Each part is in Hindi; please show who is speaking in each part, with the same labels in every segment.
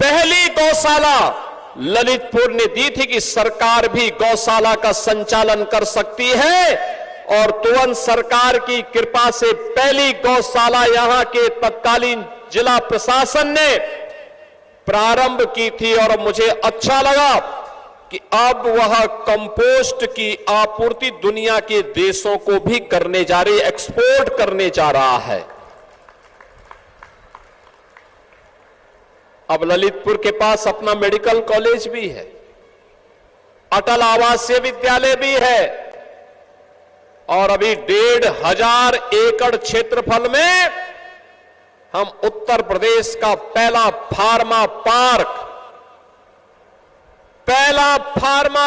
Speaker 1: पहली गौशाला ललितपुर ने दी थी कि सरकार भी गौशाला का संचालन कर सकती है, और तुरंत सरकार की कृपा से पहली गौशाला यहां के तत्कालीन जिला प्रशासन ने प्रारंभ की थी। और मुझे अच्छा लगा कि अब वह कंपोस्ट की आपूर्ति दुनिया के देशों को भी करने जा रही, एक्सपोर्ट करने जा रहा है। अब ललितपुर के पास अपना मेडिकल कॉलेज भी है, अटल आवासीय विद्यालय भी है, और अभी 1,500 एकड़ क्षेत्रफल में हम उत्तर प्रदेश का पहला फार्मा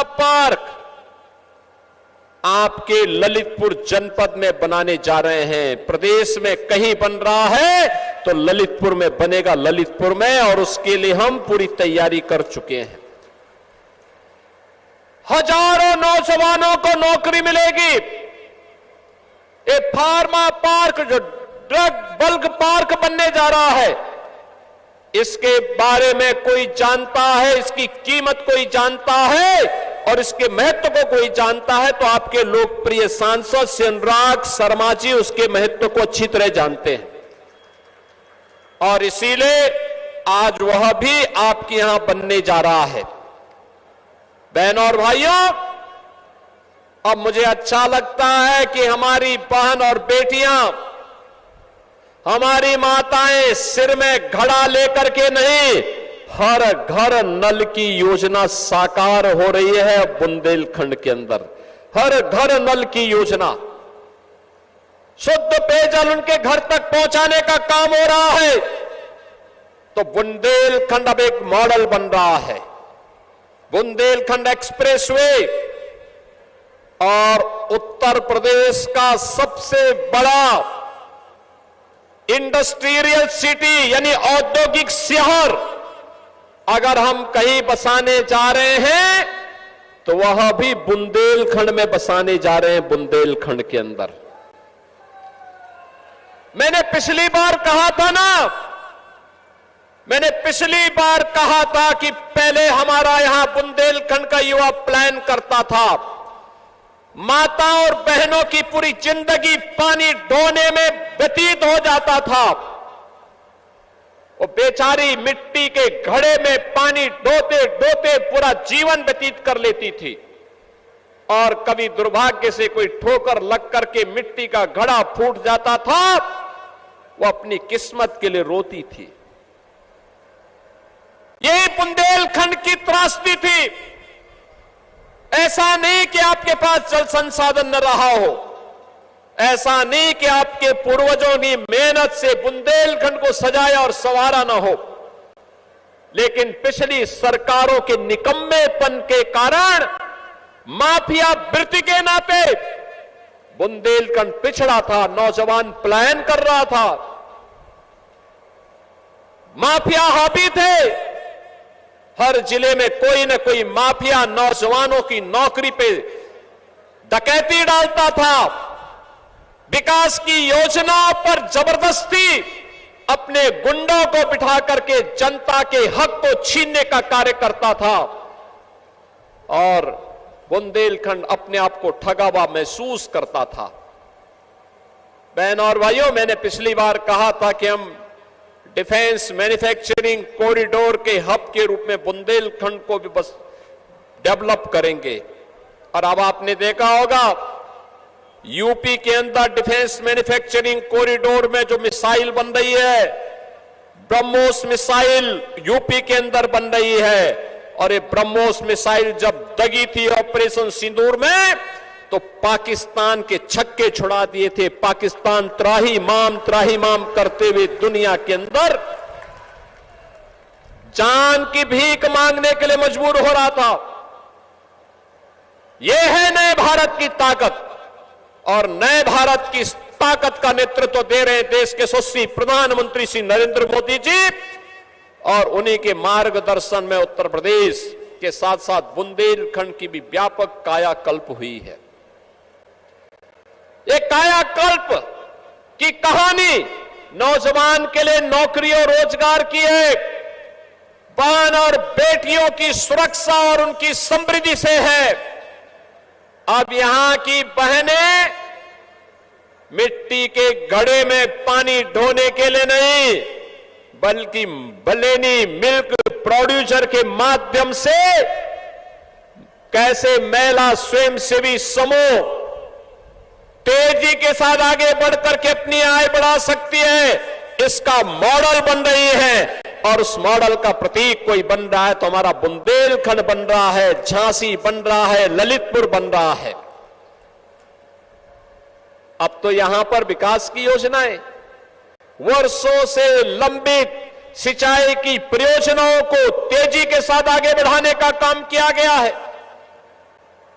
Speaker 1: पार्क आपके ललितपुर जनपद में बनाने जा रहे हैं। प्रदेश में कहीं बन रहा है तो ललितपुर में बनेगा, ललितपुर में, और उसके लिए हम पूरी तैयारी कर चुके हैं। हजारों नौजवानों को नौकरी मिलेगी। ये फार्मा पार्क जो ड्रग बल्क पार्क बनने जा रहा है, इसके बारे में कोई जानता है, इसकी कीमत कोई जानता है और इसके महत्व को कोई जानता है तो आपके लोकप्रिय सांसद श्री अनुराग शर्मा जी उसके महत्व को अच्छी तरह जानते हैं, और इसीलिए आज वह भी आपके यहां बनने जा रहा है। बहनों और भाइयों, अब मुझे अच्छा लगता है कि हमारी बहन और बेटियां, हमारी माताएं सिर में घड़ा लेकर के नहीं, हर घर नल की योजना साकार हो रही है बुंदेलखंड के अंदर। हर घर नल की योजना, शुद्ध पेयजल उनके घर तक पहुंचाने का काम हो रहा है। तो बुंदेलखंड अब एक मॉडल बन रहा है। बुंदेलखंड एक्सप्रेसवे और उत्तर प्रदेश का सबसे बड़ा इंडस्ट्रियल सिटी यानी औद्योगिक शहर अगर हम कहीं बसाने जा रहे हैं तो वह भी बुंदेलखंड में बसाने जा रहे हैं, बुंदेलखंड के अंदर। मैंने पिछली बार कहा था कि पहले हमारा यहां बुंदेलखंड का युवा प्लान करता था, माता और बहनों की पूरी जिंदगी पानी ढोने में व्यतीत हो जाता था। वो बेचारी मिट्टी के घड़े में पानी ढोते ढोते पूरा जीवन व्यतीत कर लेती थी, और कभी दुर्भाग्य से कोई ठोकर लग करके मिट्टी का घड़ा फूट जाता था, वो अपनी किस्मत के लिए रोती थी। यही बुंदेलखंड की त्रासदी थी। ऐसा नहीं कि आपके पास जल संसाधन न रहा हो, ऐसा नहीं कि आपके पूर्वजों की मेहनत से बुंदेलखंड को सजाया और संवारा न हो, लेकिन पिछली सरकारों के निकम्मेपन के कारण, माफिया वृत्ति के नाते बुंदेलखंड पिछड़ा था। नौजवान पलायन कर रहा था, माफिया हावी थे। हर जिले में कोई न कोई माफिया नौजवानों की नौकरी पे डकैती डालता था, विकास की योजनाओं पर जबरदस्ती अपने गुंडों को बिठा करके जनता के हक को छीनने का कार्य करता था, और बुंदेलखंड अपने आप को ठगा हुआ महसूस करता था। बहनों और भाइयों, मैंने पिछली बार कहा था कि हम डिफेंस मैन्युफैक्चरिंग कॉरिडोर के हब के रूप में बुंदेलखंड को भी बस डेवलप करेंगे, और अब आपने देखा होगा यूपी के अंदर डिफेंस मैन्युफैक्चरिंग कॉरिडोर में जो मिसाइल बन रही है, ब्रह्मोस मिसाइल यूपी के अंदर बन रही है, और ये ब्रह्मोस मिसाइल जब दगी थी ऑपरेशन सिंदूर में तो पाकिस्तान के छक्के छुड़ा दिए थे। पाकिस्तान त्राही माम करते हुए दुनिया के अंदर जान की भीख मांगने के लिए मजबूर हो रहा था। यह है नए भारत की ताकत, और नए भारत की ताकत का नेतृत्व दे रहे देश के यशस्वी प्रधानमंत्री श्री नरेंद्र मोदी जी, और उन्हीं के मार्गदर्शन में उत्तर प्रदेश के साथ साथ बुंदेलखंड की भी व्यापक कायाकल्प हुई है। एक कायाकल्प की कहानी नौजवान के लिए नौकरी और रोजगार की एक बहन और बेटियों की सुरक्षा और उनकी समृद्धि से है। अब यहां की बहनें मिट्टी के घड़े में पानी ढोने के लिए नहीं, बल्कि बलेनी मिल्क प्रोड्यूसर के माध्यम से कैसे महिला स्वयंसेवी समूह तेजी के साथ आगे बढ़कर के अपनी आय बढ़ा सकती है, इसका मॉडल बन रही है। और उस मॉडल का प्रतीक कोई बन रहा है तो हमारा बुंदेलखंड बन रहा है, झांसी बन रहा है, ललितपुर बन रहा है। अब तो यहां पर विकास की योजनाएं, वर्षों से लंबित सिंचाई की परियोजनाओं को तेजी के साथ आगे बढ़ाने का काम किया गया है।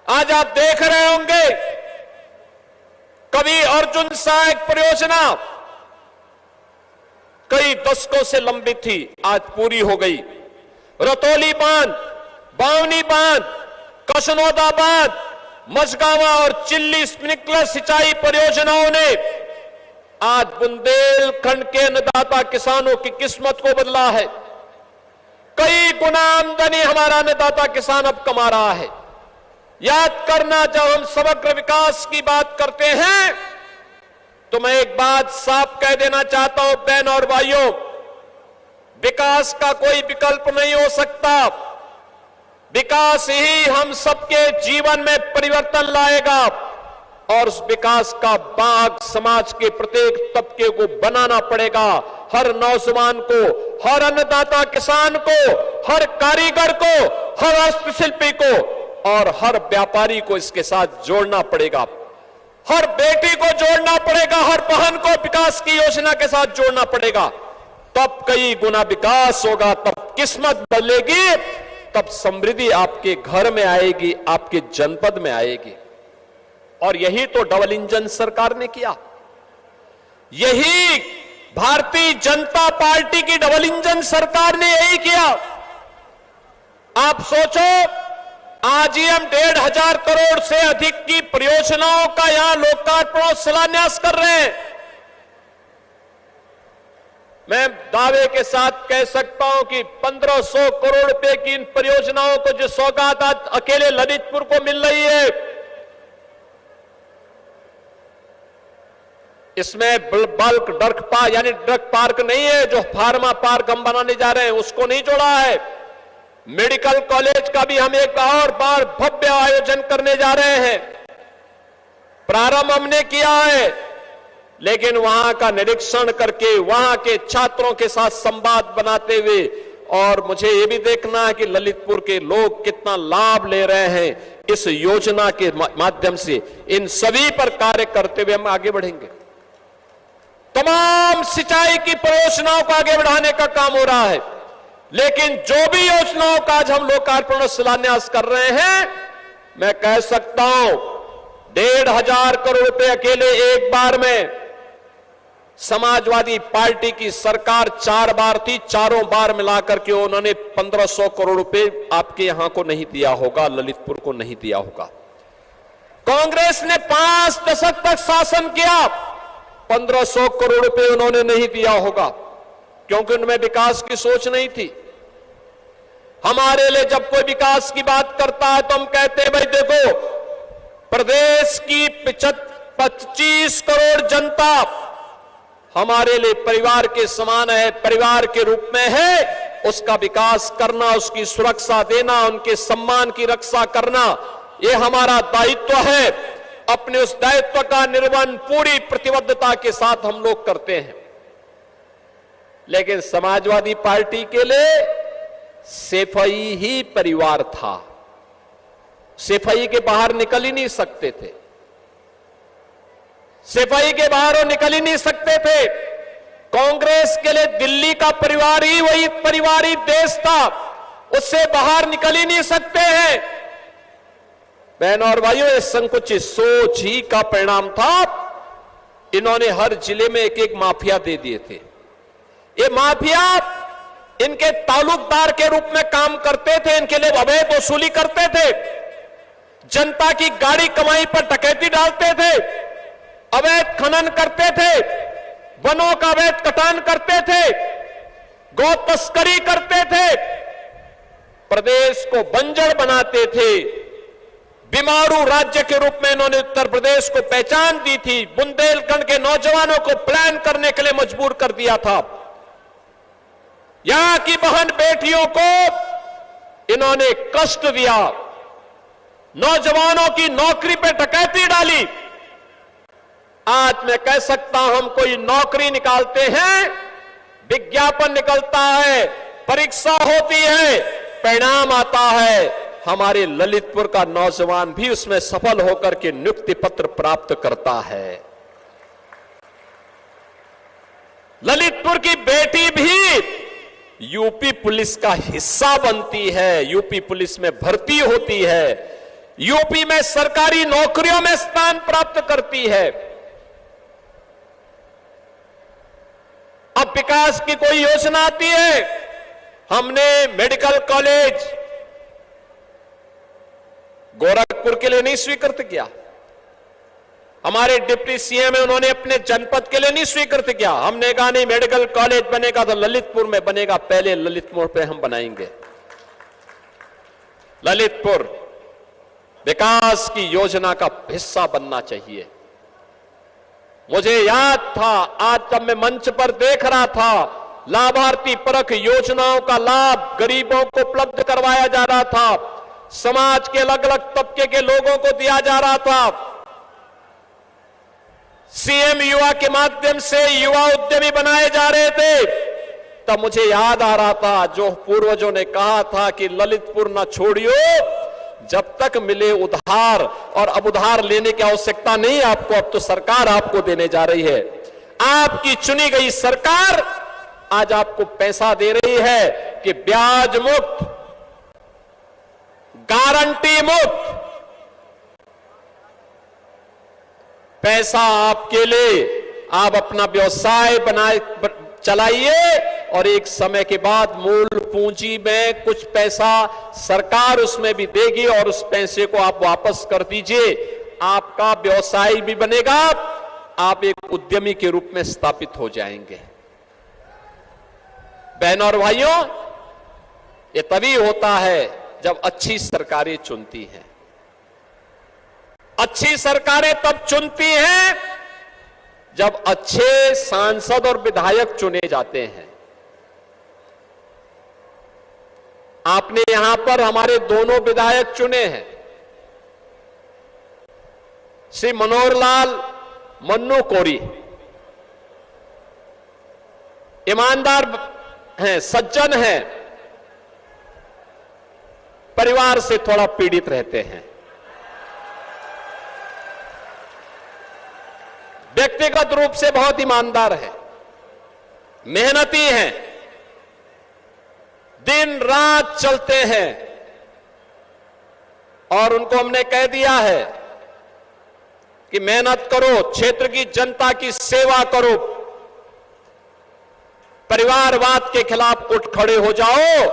Speaker 1: आज आप देख रहे होंगे, कभी अर्जुन सहायक परियोजना कई दशकों से लंबित थी, आज पूरी हो गई। रतौली बांध, बावनी बांध, कसनौदा बांध, मझगावा और चिल्ली स्प्रिंकलर सिंचाई परियोजनाओं ने आज बुंदेलखंड के अन्नदाता किसानों की किस्मत को बदला है। कई गुना आमदनी हमारा अन्नदाता किसान अब कमा रहा है। याद करना, जब हम समग्र विकास की बात करते हैं तो मैं एक बात साफ कह देना चाहता हूं, बहन और भाइयों, विकास का कोई विकल्प नहीं हो सकता। विकास ही हम सबके जीवन में परिवर्तन लाएगा और उस विकास का भाग समाज के प्रत्येक तबके को बनाना पड़ेगा। हर नौजवान को, हर अन्नदाता किसान को, हर कारीगर को, हर हस्तशिल्पी को और हर व्यापारी को इसके साथ जोड़ना पड़ेगा। हर बेटी को जोड़ना पड़ेगा, हर बहन को विकास की योजना के साथ जोड़ना पड़ेगा। तब कई गुना विकास होगा, तब किस्मत बदलेगी, तब समृद्धि आपके घर में आएगी, आपके जनपद में आएगी। और यही तो डबल इंजन सरकार ने किया। यही भारतीय जनता पार्टी की डबल इंजन सरकार ने यही किया। आप सोचो, आज ही हम 1,500 करोड़ से अधिक की परियोजनाओं का यहां लोकार्पण और शिलान्यास कर रहे हैं। मैं दावे के साथ कह सकता हूं कि 1,500 करोड़ रुपए की इन परियोजनाओं को जो सौगात आज अकेले ललितपुर को मिल रही है, इसमें बल्क ड्रग पार्क यानी ड्रग पार्क नहीं है, जो फार्मा पार्क हम बनाने जा रहे हैं उसको नहीं जोड़ा है। मेडिकल कॉलेज का भी हम एक और बार भव्य आयोजन करने जा रहे हैं। प्रारंभ हमने किया है, लेकिन वहां का निरीक्षण करके वहां के छात्रों के साथ संवाद बनाते हुए, और मुझे ये भी देखना है कि ललितपुर के लोग कितना लाभ ले रहे हैं इस योजना के माध्यम से। इन सभी पर कार्य करते हुए हम आगे बढ़ेंगे। तमाम सिंचाई की परियोजनाओं को आगे बढ़ाने का काम हो रहा है, लेकिन जो भी योजनाओं का आज हम लोकार्पण और शिलान्यास कर रहे हैं, मैं कह सकता हूं 1,500 करोड़ रुपए अकेले एक बार में समाजवादी पार्टी की सरकार 4 बार थी, चारों बार मिलाकर के उन्होंने 1,500 करोड़ रुपए आपके यहां को नहीं दिया होगा, ललितपुर को नहीं दिया होगा। कांग्रेस ने 5 दशक तक शासन किया, 1,500 करोड़ रुपए उन्होंने नहीं दिया होगा, क्योंकि उनमें विकास की सोच नहीं थी। हमारे लिए जब कोई विकास की बात करता है तो हम कहते हैं, भाई देखो, प्रदेश की 25 करोड़ जनता हमारे लिए परिवार के समान है, परिवार के रूप में है। उसका विकास करना, उसकी सुरक्षा देना, उनके सम्मान की रक्षा करना, यह हमारा दायित्व है। अपने उस दायित्व का निर्वहन पूरी प्रतिबद्धता के साथ हम लोग करते हैं। लेकिन समाजवादी पार्टी के लिए सेफई ही परिवार था। सेफई के बाहर निकल ही नहीं सकते थे, सेफई के बाहर वो निकल ही नहीं सकते थे। कांग्रेस के लिए दिल्ली का परिवार ही वही परिवारी देश था, उससे बाहर निकल ही नहीं सकते हैं। बहनों और भाइयों, ये संकुचित सोच ही का परिणाम था। इन्होंने हर जिले में एक एक माफिया दे दिए थे। ये माफिया इनके ताल्लुकदार के रूप में काम करते थे, इनके लिए अवैध वसूली करते थे, जनता की गाड़ी कमाई पर डकैती डालते थे, अवैध खनन करते थे, वनों का अवैध कटान करते थे, गौ तस्करी करते थे, प्रदेश को बंजर बनाते थे, बीमारू राज्य के रूप में इन्होंने उत्तर प्रदेश को पहचान दी थी, बुंदेलखंड के नौजवानों को प्लान करने के लिए मजबूर कर दिया था। यहां की बहन बेटियों को इन्होंने कष्ट दिया, नौजवानों की नौकरी पे डकैती डाली। आज मैं कह सकता हूं, हम कोई नौकरी निकालते हैं, विज्ञापन निकलता है, परीक्षा होती है, परिणाम आता है, हमारे ललितपुर का नौजवान भी उसमें सफल होकर के नियुक्ति पत्र प्राप्त करता है। ललितपुर की बेटी भी यूपी पुलिस का हिस्सा बनती है, यूपी पुलिस में भर्ती होती है, यूपी में सरकारी नौकरियों में स्थान प्राप्त करती है। अब विकास की कोई योजना आती है, हमने मेडिकल कॉलेज गोरखपुर के लिए नहीं स्वीकृत किया, हमारे डिप्टी सीएम है उन्होंने अपने जनपद के लिए नहीं स्वीकृत किया। हमने कहा नहीं, मेडिकल कॉलेज बनेगा तो ललितपुर में बनेगा, पहले ललितपुर पे हम बनाएंगे। ललितपुर विकास की योजना का हिस्सा बनना चाहिए। मुझे याद था, आज जब मैं मंच पर देख रहा था, लाभार्थी परख योजनाओं का लाभ गरीबों को उपलब्ध करवाया जा रहा था, समाज के अलग अलग तबके के लोगों को दिया जा रहा था। सीएम युवा के माध्यम से युवा उद्यमी बनाए जा रहे थे। तब मुझे याद आ रहा था जो पूर्वजों ने कहा था कि ललितपुर ना छोड़ियो जब तक मिले उधार, और अब उधार लेने की आवश्यकता नहीं आपको, अब तो सरकार आपको देने जा रही है। आपकी चुनी गई सरकार आज आपको पैसा दे रही है कि ब्याज मुक्त, गारंटी मुक्त पैसा आपके लिए, आप अपना व्यवसाय बनाए चलाइए, और एक समय के बाद मूल पूंजी में कुछ पैसा सरकार उसमें भी देगी और उस पैसे को आप वापस कर दीजिए। आपका व्यवसाय भी बनेगा, आप एक उद्यमी के रूप में स्थापित हो जाएंगे। बहनों और भाइयों, ये तभी होता है जब अच्छी सरकारें चुनती हैं। अच्छी सरकारें तब चुनती हैं जब अच्छे सांसद और विधायक चुने जाते हैं। आपने यहां पर हमारे दोनों विधायक चुने हैं, श्री मनोहर लाल मन्नू कोरी, ईमानदार हैं, सज्जन हैं, परिवार से थोड़ा पीड़ित रहते हैं, व्यक्तिगत रूप से बहुत ईमानदार है, मेहनती हैं, दिन रात चलते हैं, और उनको हमने कह दिया है कि मेहनत करो, क्षेत्र की जनता की सेवा करो, परिवारवाद के खिलाफ उठ खड़े हो जाओ,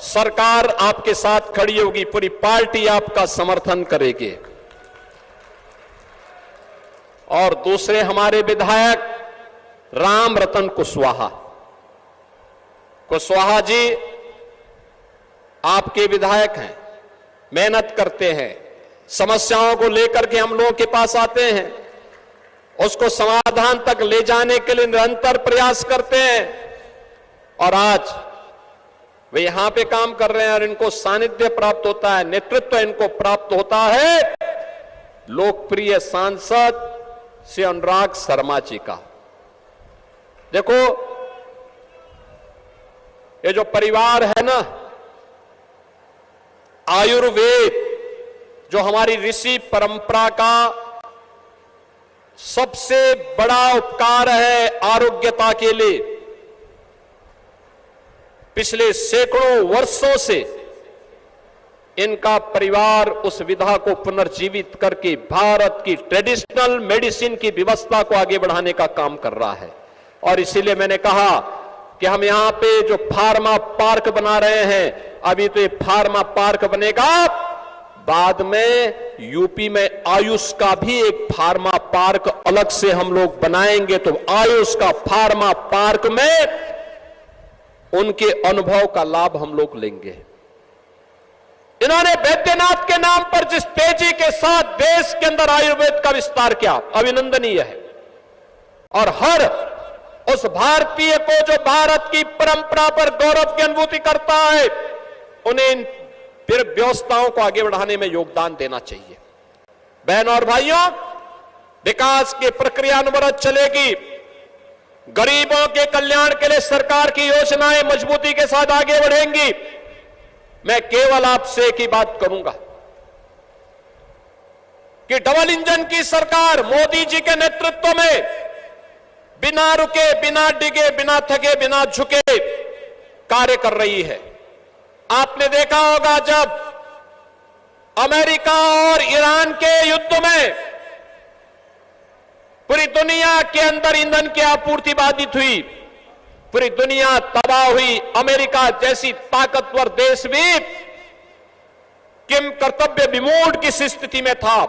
Speaker 1: सरकार आपके साथ खड़ी होगी, पूरी पार्टी आपका समर्थन करेगी। और दूसरे हमारे विधायक राम रतन कुशवाहा जी आपके विधायक हैं, मेहनत करते हैं, समस्याओं को लेकर के हम लोगों के पास आते हैं, उसको समाधान तक ले जाने के लिए निरंतर प्रयास करते हैं, और आज वे यहां पे काम कर रहे हैं और इनको सानिध्य प्राप्त होता है, नेतृत्व इनको प्राप्त होता है लोकप्रिय सांसद श्री अनुराग शर्मा जी का। देखो, ये जो परिवार है ना, आयुर्वेद जो हमारी ऋषि परंपरा का सबसे बड़ा उपकार है आरोग्यता के लिए, पिछले सैकड़ों वर्षों से इनका परिवार उस विधा को पुनर्जीवित करके भारत की ट्रेडिशनल मेडिसिन की व्यवस्था को आगे बढ़ाने का काम कर रहा है। और इसीलिए मैंने कहा कि हम यहां पे जो फार्मा पार्क बना रहे हैं, अभी तो ये फार्मा पार्क बनेगा, बाद में यूपी में आयुष का भी एक फार्मा पार्क अलग से हम लोग बनाएंगे, तो आयुष का फार्मा पार्क में उनके अनुभव का लाभ हम लोग लेंगे। इन्होंने बैद्यनाथ के नाम पर जिस तेजी के साथ देश के अंदर आयुर्वेद का विस्तार किया, अभिनंदनीय है। और हर उस भारतीय को जो भारत की परंपरा पर गौरव की अनुभूति करता है, उन्हें इन व्यवस्थाओं को आगे बढ़ाने में योगदान देना चाहिए। बहनों और भाइयों, विकास की प्रक्रिया अनवरत चलेगी। गरीबों के कल्याण के लिए सरकार की योजनाएं मजबूती के साथ आगे बढ़ेंगी। मैं केवल आपसे एक ही बात करूंगा कि डबल इंजन की सरकार मोदी जी के नेतृत्व में बिना रुके, बिना डिगे, बिना थके, बिना झुके कार्य कर रही है। आपने देखा होगा जब अमेरिका और ईरान के युद्ध में पूरी दुनिया के अंदर ईंधन की आपूर्ति बाधित हुई, पूरी दुनिया तबाह हुई, अमेरिका जैसी ताकतवर देश भी किम कर्तव्य विमूढ़ की स्थिति में था,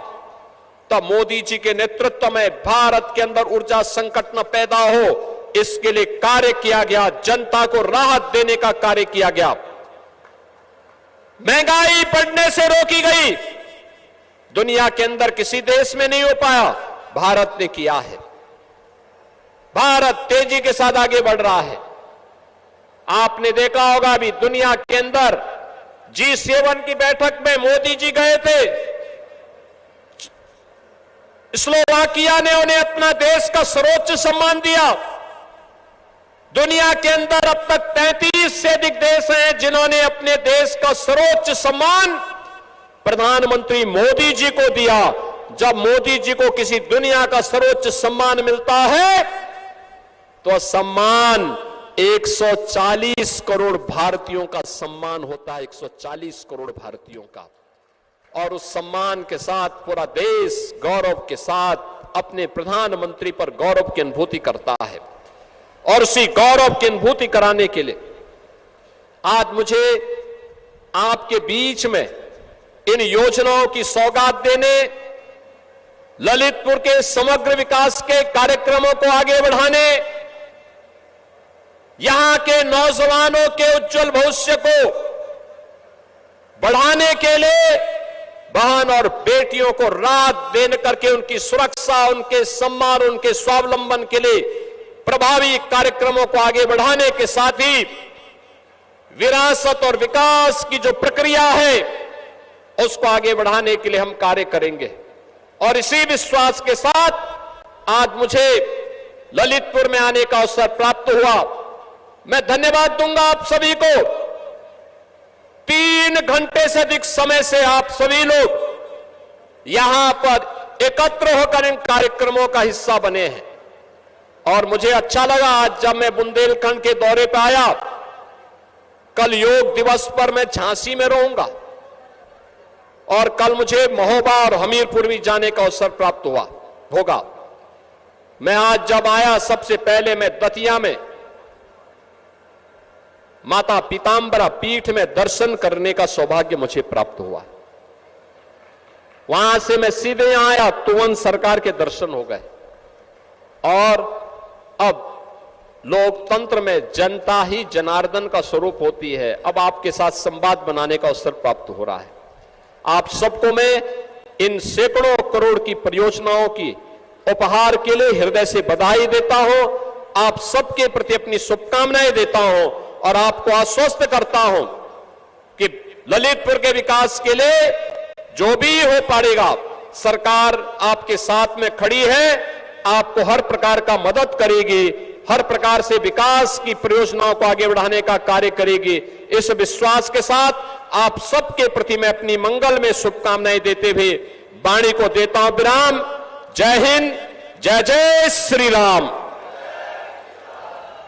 Speaker 1: तब मोदी जी के नेतृत्व में भारत के अंदर ऊर्जा संकट न पैदा हो, इसके लिए कार्य किया गया। जनता को राहत देने का कार्य किया गया। महंगाई बढ़ने से रोकी गई। दुनिया के अंदर किसी देश में नहीं हो पाया, भारत ने किया है। भारत तेजी के साथ आगे बढ़ रहा है। आपने देखा होगा अभी दुनिया के अंदर G7 की बैठक में मोदी जी गए थे। स्लोवाकिया ने उन्हें अपना देश का सर्वोच्च सम्मान दिया। दुनिया के अंदर अब तक 33 से अधिक देश हैं जिन्होंने अपने देश का सर्वोच्च सम्मान प्रधानमंत्री मोदी जी को दिया। जब मोदी जी को किसी दुनिया का सर्वोच्च सम्मान मिलता है तो सम्मान 140 करोड़ भारतीयों का सम्मान होता है, 140 करोड़ भारतीयों का। और उस सम्मान के साथ पूरा देश गौरव के साथ अपने प्रधानमंत्री पर गौरव की अनुभूति करता है। और उसी गौरव की अनुभूति कराने के लिए आज मुझे आपके बीच में इन योजनाओं की सौगात देने, ललितपुर के समग्र विकास के कार्यक्रमों को आगे बढ़ाने, यहां के नौजवानों के उज्जवल भविष्य को बढ़ाने के लिए बहन और बेटियों को राहत देने करके उनकी सुरक्षा, उनके सम्मान, उनके स्वावलंबन के लिए प्रभावी कार्यक्रमों को आगे बढ़ाने के साथ ही विरासत और विकास की जो प्रक्रिया है उसको आगे बढ़ाने के लिए हम कार्य करेंगे। और इसी विश्वास के साथ आज मुझे ललितपुर में आने का अवसर प्राप्त हुआ। मैं धन्यवाद दूंगा आप सभी को। 3 घंटे से अधिक समय से आप सभी लोग यहां पर एकत्र होकर इन कार्यक्रमों का हिस्सा बने हैं। और मुझे अच्छा लगा आज जब मैं बुंदेलखंड के दौरे पर आया, कल योग दिवस पर मैं झांसी में रहूंगा और कल मुझे महोबा और हमीरपुर भी जाने का अवसर प्राप्त होगा। मैं आज जब आया सबसे पहले मैं दतिया में माता पीतांबरा पीठ में दर्शन करने का सौभाग्य मुझे प्राप्त हुआ। वहां से मैं सीधे यहां आया, तुवंत सरकार के दर्शन हो गए। और अब लोकतंत्र में जनता ही जनार्दन का स्वरूप होती है। अब आपके साथ संवाद बनाने का अवसर प्राप्त हो रहा है। आप सबको मैं इन सैकड़ों करोड़ की परियोजनाओं की उपहार के लिए हृदय से बधाई देता हूं। आप सबके प्रति अपनी शुभकामनाएं देता हूं और आपको आश्वस्त करता हूं कि ललितपुर के विकास के लिए जो भी हो पाएगा, सरकार आपके साथ में खड़ी है, आपको हर प्रकार का मदद करेगी, हर प्रकार से विकास की परियोजनाओं को आगे बढ़ाने का कार्य करेगी। इस विश्वास के साथ आप सबके प्रति मैं अपनी मंगल में शुभकामनाएं देते हुए वाणी को देता हूं विराम। जय हिंद, जय जय श्री राम।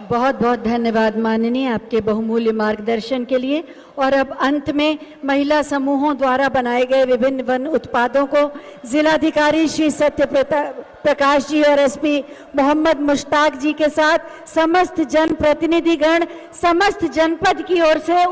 Speaker 2: बहुत बहुत धन्यवाद माननीय, आपके बहुमूल्य मार्गदर्शन के लिए। और अब अंत में महिला समूहों द्वारा बनाए गए विभिन्न वन उत्पादों को जिलाधिकारी श्री सत्य प्रकाश जी और एसपी मोहम्मद मुश्ताक जी के साथ समस्त जनप्रतिनिधिगण समस्त जनपद की ओर से